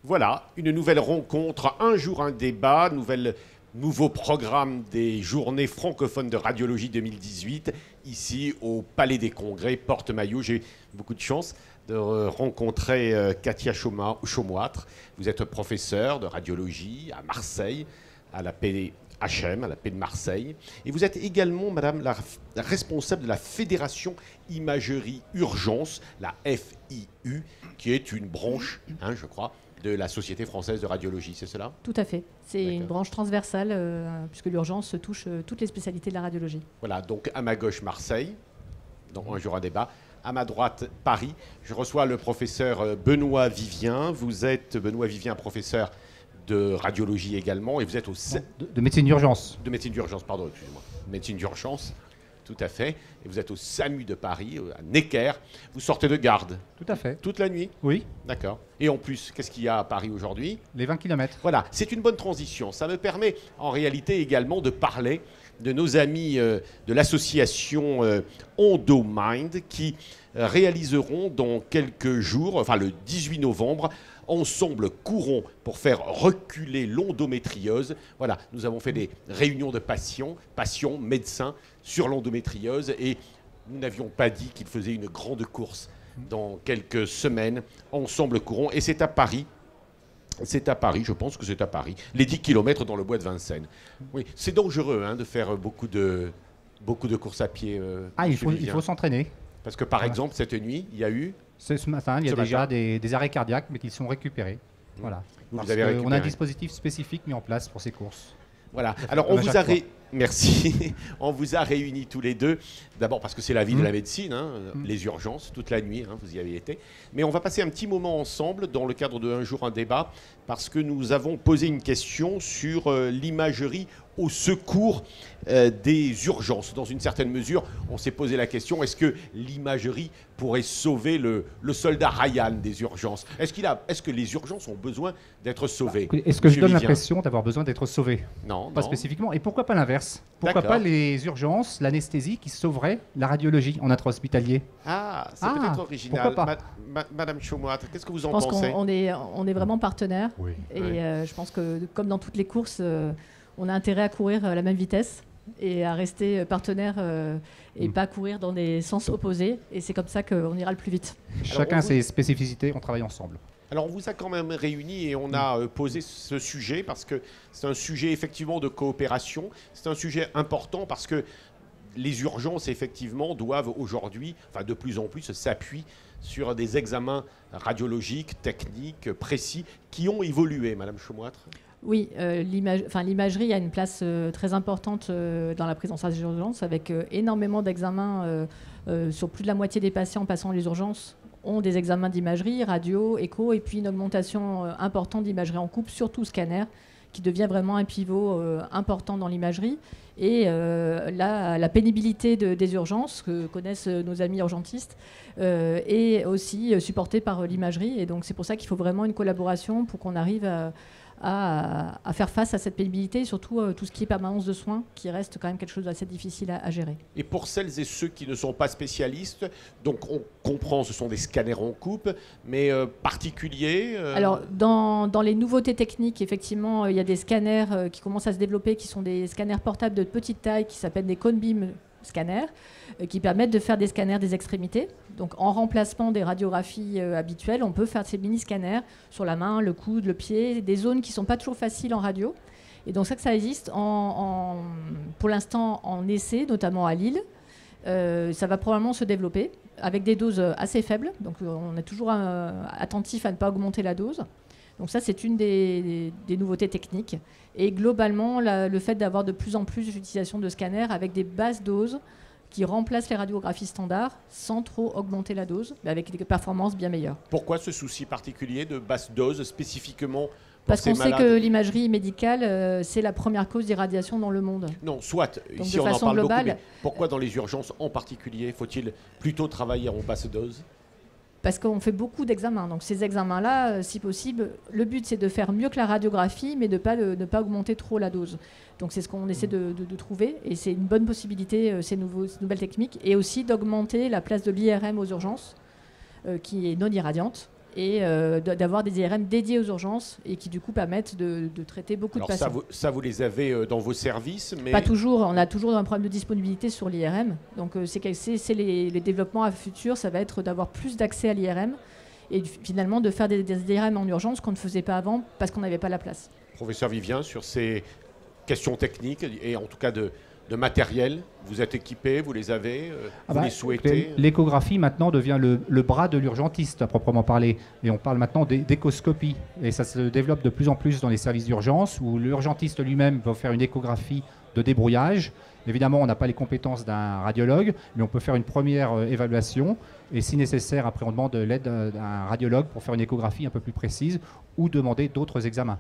Voilà, une nouvelle rencontre, un jour un débat, nouveau programme des journées francophones de radiologie 2018, ici au Palais des Congrès, Porte-Maillot. J'ai beaucoup de chance de rencontrer Katia Chaumoitre. Vous êtes professeure de radiologie à Marseille, à la PHM, à la Paix de Marseille. Et vous êtes également, madame, la responsable de la Fédération Imagerie Urgence, la FIU, qui est une branche, je crois, de la Société française de radiologie, c'est cela? Tout à fait. C'est une branche transversale, puisque l'urgence touche toutes les spécialités de la radiologie. Voilà, donc à ma gauche, Marseille, dans un jour à débat. À ma droite, Paris. Je reçois le professeur Benoît Vivien. Vous êtes, Benoît Vivien, professeur de radiologie également, et vous êtes au... De médecine d'urgence. De médecine d'urgence, pardon, excusez-moi. Médecine d'urgence. Tout à fait. Et vous êtes au SAMU de Paris, à Necker. Vous sortez de garde. Tout à fait. Toute la nuit? Oui. D'accord. Et en plus, qu'est-ce qu'il y a à Paris aujourd'hui? Les 20 km. Voilà, c'est une bonne transition. Ça me permet en réalité également de parler de nos amis de l'association Endomind qui réaliseront dans quelques jours, enfin le 18 novembre, Ensemble courons pour faire reculer l'endométriose. Voilà, nous avons fait des réunions de patients, médecins, sur l'endométriose et nous n'avions pas dit qu'ils faisaient une grande course dans quelques semaines. Ensemble courons, et c'est à Paris. C'est à Paris, je pense que c'est à Paris. Les 10 km dans le bois de Vincennes. Oui, c'est dangereux de faire beaucoup de courses à pied. Il faut s'entraîner. Parce que par exemple, cette nuit, il y a eu... Ce matin, il y a déjà des arrêts cardiaques, mais qui sont récupérés. Voilà. On a un dispositif spécifique mis en place pour ces courses. Voilà. Alors, merci. On vous a réunis tous les deux. D'abord parce que c'est la vie de la médecine, les urgences, toute la nuit, vous y avez été. Mais on va passer un petit moment ensemble dans le cadre de Un jour, un débat, parce que nous avons posé une question sur l'imagerie au secours des urgences. Dans une certaine mesure, on s'est posé la question, est-ce que l'imagerie pourrait sauver le soldat Ryan des urgences? Est-ce que les urgences ont besoin d'être sauvées? Est-ce que je donne l'impression d'avoir besoin d'être sauvé? Non. Pas spécifiquement. Et pourquoi pas l'inverse? Pourquoi pas les urgences, l'anesthésie qui sauverait la radiologie en intra-hospitalier? C'est peut-être original. Pourquoi pas? Madame Chaumoitre, qu'est-ce que vous en pensez? Je pense qu'on est vraiment partenaires. Oui. Et je pense que, comme dans toutes les courses, on a intérêt à courir à la même vitesse et à rester partenaires et pas courir dans des sens opposés. Et c'est comme ça qu'on ira le plus vite. Chacun ses spécificités, on travaille ensemble. Alors on vous a quand même réunis et on a posé ce sujet parce que c'est un sujet effectivement de coopération. C'est un sujet important parce que les urgences effectivement doivent aujourd'hui, de plus en plus, s'appuyer sur des examens radiologiques, techniques, précis, qui ont évolué, Madame Chaumoitre. Oui, l'imagerie a une place très importante dans la prise en charge des urgences, avec énormément d'examens. Sur plus de la moitié des patients passant les urgences ont des examens d'imagerie, radio, écho, et puis une augmentation importante d'imagerie en couple, surtout scanner, qui devient vraiment un pivot important dans l'imagerie. Et la pénibilité des urgences, que connaissent nos amis urgentistes, est aussi supportée par l'imagerie. Et donc c'est pour ça qu'il faut vraiment une collaboration pour qu'on arrive à faire face à cette pénibilité, et surtout tout ce qui est permanence de soins, qui reste quand même quelque chose d'assez difficile à gérer. Et pour celles et ceux qui ne sont pas spécialistes, donc on comprend, ce sont des scanners en coupe, mais particuliers Alors, dans les nouveautés techniques, effectivement, il y a des scanners qui commencent à se développer, qui sont des scanners portables de petite taille, qui s'appellent des cone beam scanners, qui permettent de faire des scanners des extrémités. Donc en remplacement des radiographies habituelles, on peut faire ces mini-scanners sur la main, le coude, le pied, des zones qui ne sont pas toujours faciles en radio. Et donc ça existe pour l'instant en essai, notamment à Lille. Ça va probablement se développer avec des doses assez faibles. Donc on est toujours attentif à ne pas augmenter la dose. Donc ça, c'est une des nouveautés techniques. Et globalement, le fait d'avoir de plus en plus d'utilisation de scanners avec des basses doses qui remplacent les radiographies standards sans trop augmenter la dose, mais avec des performances bien meilleures. Pourquoi ce souci particulier de basse dose spécifiquement? Parce qu'on sait que l'imagerie médicale, c'est la première cause d'irradiation dans le monde. Non, soit. Donc ici, on en parle beaucoup, mais pourquoi dans les urgences en particulier faut-il plutôt travailler en basse dose? Parce qu'on fait beaucoup d'examens. Donc ces examens-là, si possible, le but c'est de faire mieux que la radiographie, mais de ne pas augmenter trop la dose. Donc c'est ce qu'on essaie de trouver. Et c'est une bonne possibilité, ces nouvelles techniques. Et aussi d'augmenter la place de l'IRM aux urgences, qui est non irradiante. et d'avoir des IRM dédiés aux urgences et qui du coup permettent de traiter beaucoup de patients. Ça, vous les avez dans vos services, mais... Pas toujours, on a toujours un problème de disponibilité sur l'IRM. Donc c'est les développements à futur, ça va être d'avoir plus d'accès à l'IRM et finalement de faire des IRM en urgence qu'on ne faisait pas avant parce qu'on n'avait pas la place. Professeur Vivien, sur ces questions techniques et en tout cas de matériel, vous êtes équipé, vous les avez, vous les souhaitez? L'échographie maintenant devient le bras de l'urgentiste à proprement parler. Et on parle maintenant d'échoscopie. Et ça se développe de plus en plus dans les services d'urgence où l'urgentiste lui-même va faire une échographie de débrouillage. Évidemment, on n'a pas les compétences d'un radiologue, mais on peut faire une première évaluation. Et si nécessaire, après, on demande l'aide d'un radiologue pour faire une échographie un peu plus précise ou demander d'autres examens.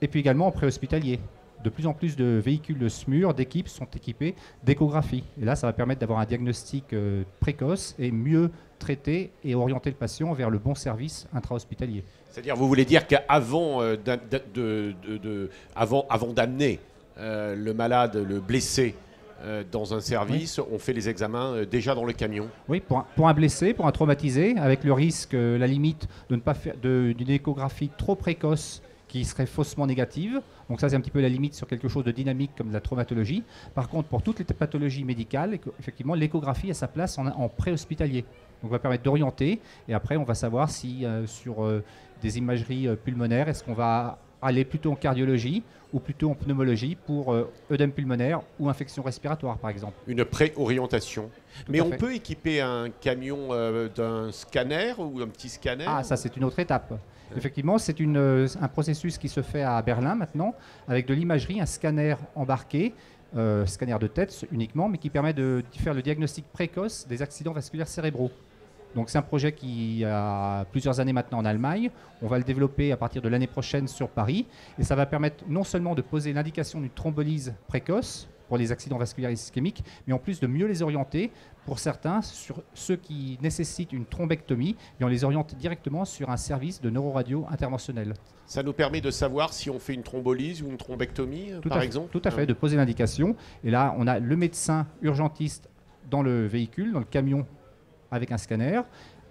Et puis également en préhospitalier. De plus en plus de véhicules de SMUR, d'équipes sont équipés d'échographie. Et là, ça va permettre d'avoir un diagnostic précoce et mieux traiter et orienter le patient vers le bon service intra-hospitalier. C'est-à-dire, vous voulez dire qu'avant avant d'amener le malade, le blessé, dans un service, on fait les examens déjà dans le camion? Oui, pour un blessé, pour un traumatisé, avec le risque, la limite de ne pas faire d'une échographie trop précoce qui serait faussement négative. Donc ça, c'est un petit peu la limite sur quelque chose de dynamique comme la traumatologie. Par contre, pour toutes les pathologies médicales, effectivement, l'échographie a sa place en préhospitalier. Donc, on va permettre d'orienter. Et après, on va savoir si sur des imageries pulmonaires, est-ce qu'on va aller plutôt en cardiologie ou plutôt en pneumologie pour œdème pulmonaire ou infection respiratoire, par exemple. Une préorientation. Mais on peut équiper un camion d'un scanner ou un petit scanner? Ah, ça, c'est une autre étape. Effectivement, c'est un processus qui se fait à Berlin maintenant, avec de l'imagerie, un scanner embarqué, scanner de tête uniquement, mais qui permet de faire le diagnostic précoce des accidents vasculaires cérébraux. Donc c'est un projet qui a plusieurs années maintenant en Allemagne. On va le développer à partir de l'année prochaine sur Paris. Et ça va permettre non seulement de poser l'indication d'une thrombolyse précoce pour les accidents vasculaires ischémiques, mais en plus de mieux les orienter pour certains sur ceux qui nécessitent une thrombectomie, et on les oriente directement sur un service de neuroradio interventionnel. Ça nous permet de savoir si on fait une thrombolyse ou une thrombectomie, par exemple? Tout à fait, de poser l'indication. Et là, on a le médecin urgentiste dans le véhicule, dans le camion avec un scanner,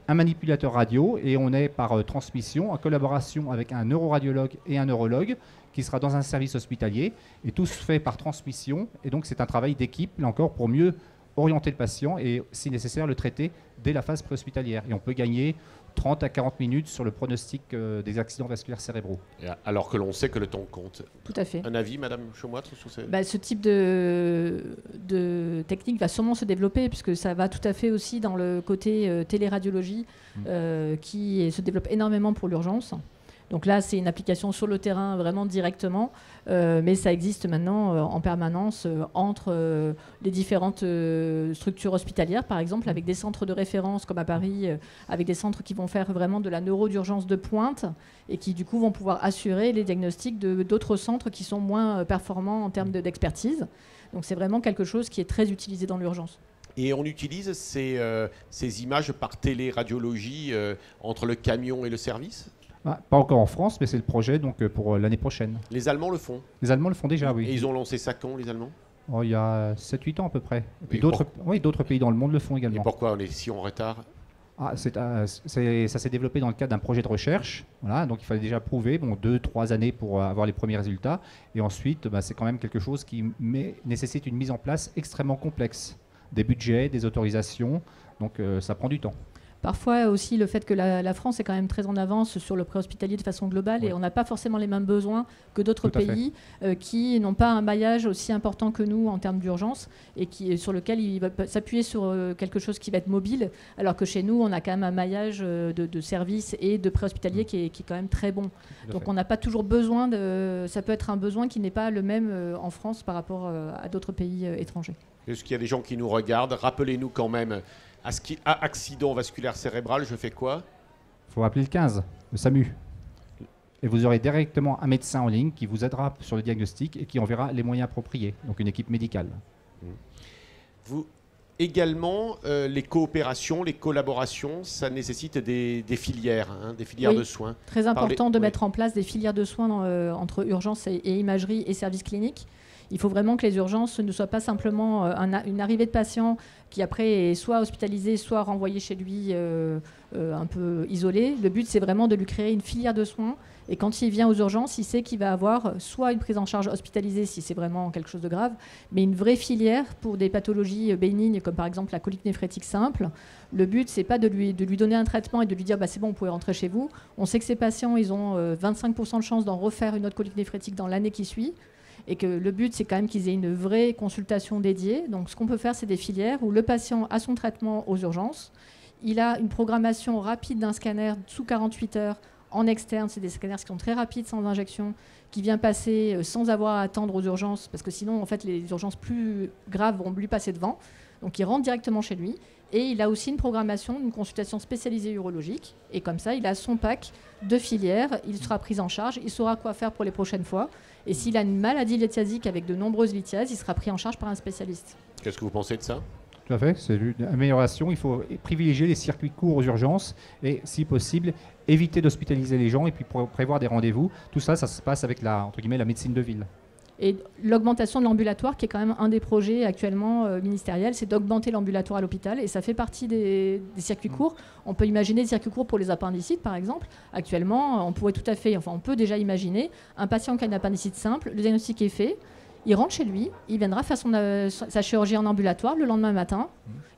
un manipulateur radio, et on est par transmission, en collaboration avec un neuroradiologue et un neurologue qui sera dans un service hospitalier, et tout se fait par transmission. Et donc c'est un travail d'équipe, là encore, pour mieux orienter le patient et, si nécessaire, le traiter dès la phase préhospitalière. Et on peut gagner 30 à 40 minutes sur le pronostic des accidents vasculaires cérébraux. Alors que l'on sait que le temps compte. Tout à fait. Un avis, Madame Chaumoître, sur ce type de technique va sûrement se développer, puisque ça va tout à fait aussi dans le côté téléradiologie qui se développe énormément pour l'urgence. Donc là, c'est une application sur le terrain vraiment directement, mais ça existe maintenant en permanence entre les différentes structures hospitalières, par exemple, avec des centres de référence comme à Paris, avec des centres qui vont faire vraiment de la neurodurgence de pointe et qui du coup vont pouvoir assurer les diagnostics d'autres centres qui sont moins performants en termes d'expertise. Donc c'est vraiment quelque chose qui est très utilisé dans l'urgence. Et on utilise ces images par téléradiologie entre le camion et le service? Pas encore en France, mais c'est le projet donc, pour l'année prochaine. Les Allemands le font? Les Allemands le font déjà, oui. Et ils ont lancé ça quand, les Allemands? Il y a 7-8 ans à peu près. Et puis d'autres pays dans le monde le font également. Et pourquoi on est si en retard? Ça s'est développé dans le cadre d'un projet de recherche. Voilà, donc il fallait déjà prouver 2-3 années pour avoir les premiers résultats. Et ensuite, c'est quand même quelque chose qui nécessite une mise en place extrêmement complexe. Des budgets, des autorisations, donc ça prend du temps. Parfois aussi le fait que la France est quand même très en avance sur le préhospitalier de façon globale, et on n'a pas forcément les mêmes besoins que d'autres pays qui n'ont pas un maillage aussi important que nous en termes d'urgence et sur lequel il va s'appuyer sur quelque chose qui va être mobile, alors que chez nous on a quand même un maillage de services et de préhospitalier qui est quand même très bon. Donc on n'a pas toujours besoin ça peut être un besoin qui n'est pas le même en France par rapport à d'autres pays étrangers. Est-ce qu'il y a des gens qui nous regardent? Rappelez-nous quand même, à accident vasculaire cérébral, je fais quoi? Il faut appeler le 15, le SAMU. Et vous aurez directement un médecin en ligne qui vous aidera sur le diagnostic et qui enverra les moyens appropriés, donc une équipe médicale. Également, les coopérations, les collaborations, ça nécessite des filières, des filières de soins. Très important de mettre en place des filières de soins entre urgence et imagerie et services cliniques. Il faut vraiment que les urgences ne soient pas simplement une arrivée de patient qui après est soit hospitalisé, soit renvoyé chez lui un peu isolé. Le but, c'est vraiment de lui créer une filière de soins. Et quand il vient aux urgences, il sait qu'il va avoir soit une prise en charge hospitalisée si c'est vraiment quelque chose de grave, mais une vraie filière pour des pathologies bénignes comme par exemple la colique néphrétique simple. Le but, c'est pas de lui donner un traitement et de lui dire c'est bon, vous pouvez rentrer chez vous. On sait que ces patients, ils ont 25% de chance d'en refaire une autre colique néphrétique dans l'année qui suit. Et que le but, c'est quand même qu'ils aient une vraie consultation dédiée. Donc ce qu'on peut faire, c'est des filières où le patient a son traitement aux urgences. Il a une programmation rapide d'un scanner sous 48 heures en externe. C'est des scanners qui sont très rapides, sans injection, qui vient passer sans avoir à attendre aux urgences, parce que sinon, en fait, les urgences plus graves vont lui passer devant. Donc il rentre directement chez lui. Et il a aussi une programmation, une consultation spécialisée urologique. Et comme ça, il a son pack de filières. Il sera pris en charge. Il saura quoi faire pour les prochaines fois. Et s'il a une maladie lithiasique avec de nombreuses lithiases, il sera pris en charge par un spécialiste. Qu'est-ce que vous pensez de ça ? Tout à fait, c'est une amélioration. Il faut privilégier les circuits courts aux urgences et, si possible, éviter d'hospitaliser les gens et puis prévoir des rendez-vous. Tout ça, ça se passe avec entre guillemets, la médecine de ville. Et l'augmentation de l'ambulatoire, qui est quand même un des projets actuellement ministériels, c'est d'augmenter l'ambulatoire à l'hôpital. Et ça fait partie des circuits courts. On peut imaginer des circuits courts pour les appendicites, par exemple. Actuellement, on peut déjà imaginer un patient qui a une appendicite simple, le diagnostic est fait, il rentre chez lui, il viendra faire sa chirurgie en ambulatoire le lendemain matin.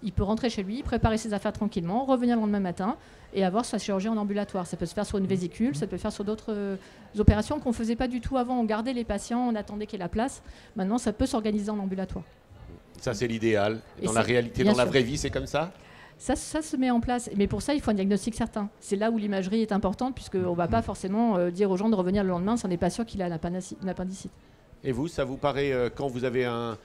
Il peut rentrer chez lui, préparer ses affaires tranquillement, revenir le lendemain matin et avoir sa chirurgie en ambulatoire. Ça peut se faire sur une vésicule, ça peut se faire sur d'autres opérations qu'on ne faisait pas du tout avant. On gardait les patients, on attendait qu'il y ait la place. Maintenant, ça peut s'organiser en ambulatoire. Ça, c'est l'idéal. Dans la réalité, dans la vraie vie, c'est comme ça ? Ça se met en place. Mais pour ça, il faut un diagnostic certain. C'est là où l'imagerie est importante, puisqu'on ne va pas forcément dire aux gens de revenir le lendemain si on n'est pas sûr qu'il a une appendicite. Et vous, ça vous paraît, quand vous avez un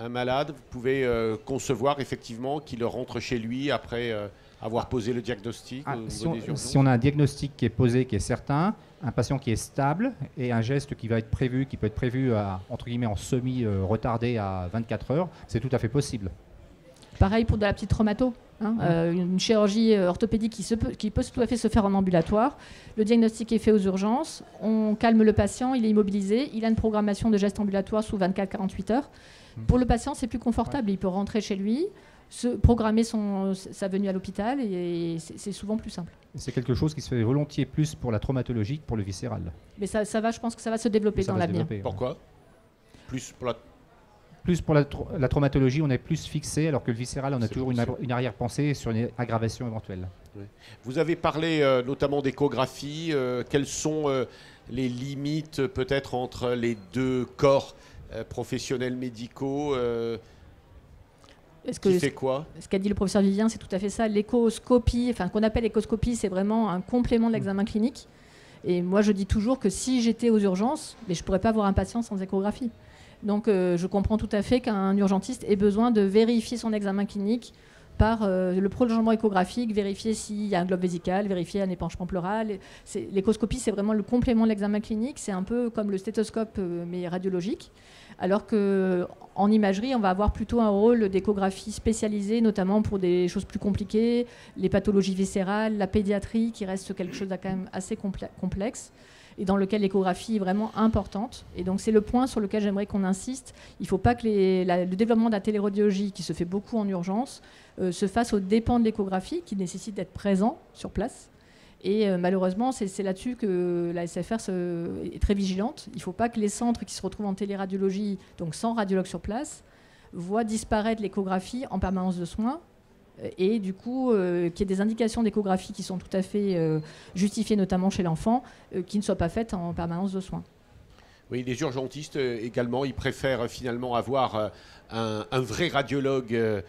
malade, vous pouvez concevoir effectivement qu'il rentre chez lui après avoir posé le diagnostic si on a un diagnostic qui est posé, qui est certain, un patient qui est stable et un geste qui va être prévu, qui peut être prévu entre guillemets en semi-retardé à 24 heures, c'est tout à fait possible. Pareil pour de la petite traumato. Une chirurgie orthopédique qui peut tout à fait se faire en ambulatoire. Le diagnostic est fait aux urgences, on calme le patient, il est immobilisé, il a une programmation de gestes ambulatoires sous 24-48 heures. Pour le patient, c'est plus confortable, il peut rentrer chez lui, programmer sa venue à l'hôpital et c'est souvent plus simple. C'est quelque chose qui se fait volontiers plus pour la traumatologie que pour le viscéral. Mais je pense que ça va se développer dans l'avenir. Pourquoi ? Plus pour la traumatologie, on est plus fixé, alors que le viscéral, on a toujours une arrière-pensée sur une aggravation éventuelle. Oui. Vous avez parlé notamment d'échographie. Quelles sont les limites peut-être entre les deux corps professionnels médicaux qui fait quoi ? Ce qu'a dit le professeur Vivien, c'est tout à fait ça. L'échoscopie, qu'on appelle échoscopie, c'est vraiment un complément de l'examen clinique. Et moi, je dis toujours que si j'étais aux urgences, mais je ne pourrais pas voir un patient sans échographie. Donc je comprends tout à fait qu'un urgentiste ait besoin de vérifier son examen clinique par le prolongement échographique, vérifier s'il y a un globe vésical, vérifier un épanchement pleural. L'échoscopie, c'est vraiment le complément de l'examen clinique. C'est un peu comme le stéthoscope, mais radiologique. Alors qu'en imagerie, on va avoir plutôt un rôle d'échographie spécialisée, notamment pour des choses plus compliquées, les pathologies viscérales, la pédiatrie, qui reste quelque chose de quand même assez complexe, et dans lequel l'échographie est vraiment importante. Et donc c'est le point sur lequel j'aimerais qu'on insiste. Il ne faut pas que le développement de la téléradiologie, qui se fait beaucoup en urgence, se fasse aux dépens de l'échographie, qui nécessite d'être présent sur place. Et malheureusement, c'est là-dessus que la SFR est très vigilante. Il ne faut pas que les centres qui se retrouvent en téléradiologie, donc sans radiologue sur place, voient disparaître l'échographie en permanence de soins. Et du coup, qu'il y ait des indications d'échographie qui sont tout à fait justifiées, notamment chez l'enfant, qui ne soient pas faites en permanence de soins. Oui, les urgentistes également, ils préfèrent finalement avoir un vrai radiologue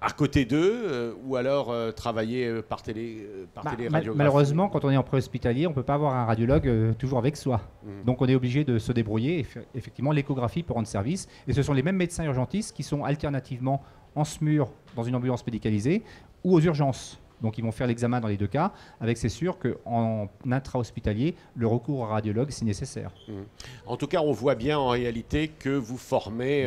à côté d'eux ou alors travailler par téléradiographie. Malheureusement, quand on est en préhospitalier, on ne peut pas avoir un radiologue toujours avec soi. Donc on est obligé de se débrouiller. Et effectivement, l'échographie peut rendre service. Et ce sont les mêmes médecins urgentistes qui sont alternativement en SMUR, dans une ambulance médicalisée, ou aux urgences. Donc ils vont faire l'examen dans les deux cas, avec c'est sûr qu'en intra-hospitalier, le recours au radiologue, c'est nécessaire. En tout cas, on voit bien en réalité que vous formez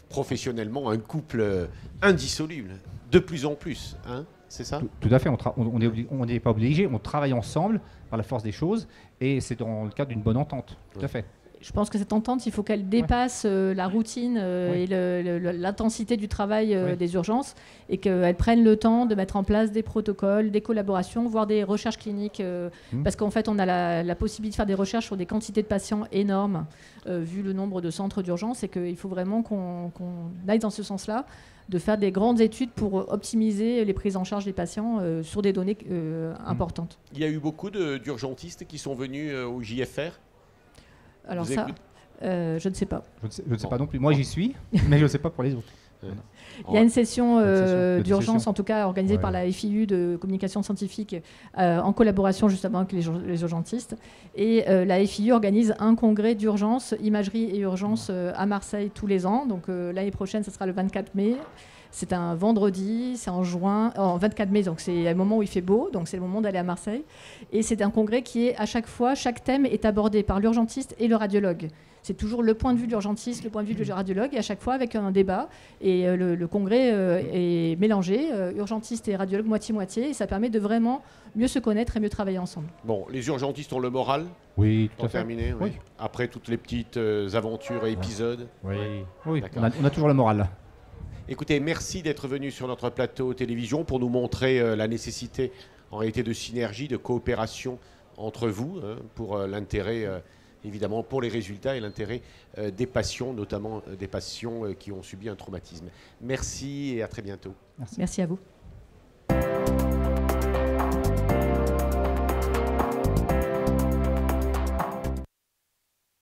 professionnellement un couple indissoluble, de plus en plus, hein, c'est ça ? Tout à fait, on n'est pas obligé, on travaille ensemble par la force des choses, et c'est dans le cadre d'une bonne entente, tout à fait. Je pense que cette entente, il faut qu'elle dépasse la routine et l'intensité du travail des urgences et qu'elle prenne le temps de mettre en place des protocoles, des collaborations, voire des recherches cliniques. Parce qu'en fait, on a la possibilité de faire des recherches sur des quantités de patients énormes, vu le nombre de centres d'urgence, et qu'il faut vraiment qu'on aille dans ce sens-là, de faire des grandes études pour optimiser les prises en charge des patients sur des données importantes. Il y a eu beaucoup d'urgentistes qui sont venus au JFR. Alors ça, je ne sais pas. Je ne sais pas non plus. Moi, j'y suis, mais je ne sais pas pour les autres. Il y a une session d'urgence, en tout cas organisée par la FIU de communication scientifique, en collaboration justement avec les urgentistes. Et la FIU organise un congrès d'urgence, imagerie et urgence à Marseille tous les ans. Donc l'année prochaine, ce sera le 24 mai. C'est un vendredi, c'est en juin, en 24 mai, donc c'est un moment où il fait beau, donc c'est le moment d'aller à Marseille. Et c'est un congrès qui est à chaque fois, chaque thème est abordé par l'urgentiste et le radiologue. C'est toujours le point de vue de l'urgentiste, le point de vue du radiologue, et à chaque fois avec un débat. Et le congrès est mélangé, urgentiste et radiologue moitié-moitié, et ça permet de vraiment mieux se connaître et mieux travailler ensemble. Bon, les urgentistes ont le moral. Oui, tout à fait. Terminé, oui. Après toutes les petites aventures et épisodes. Oui, on a toujours le moral. Écoutez, merci d'être venu sur notre plateau télévision pour nous montrer la nécessité en réalité de synergie, de coopération entre vous, pour l'intérêt, évidemment, pour les résultats et l'intérêt des patients, notamment des patients qui ont subi un traumatisme. Merci et à très bientôt. Merci à vous.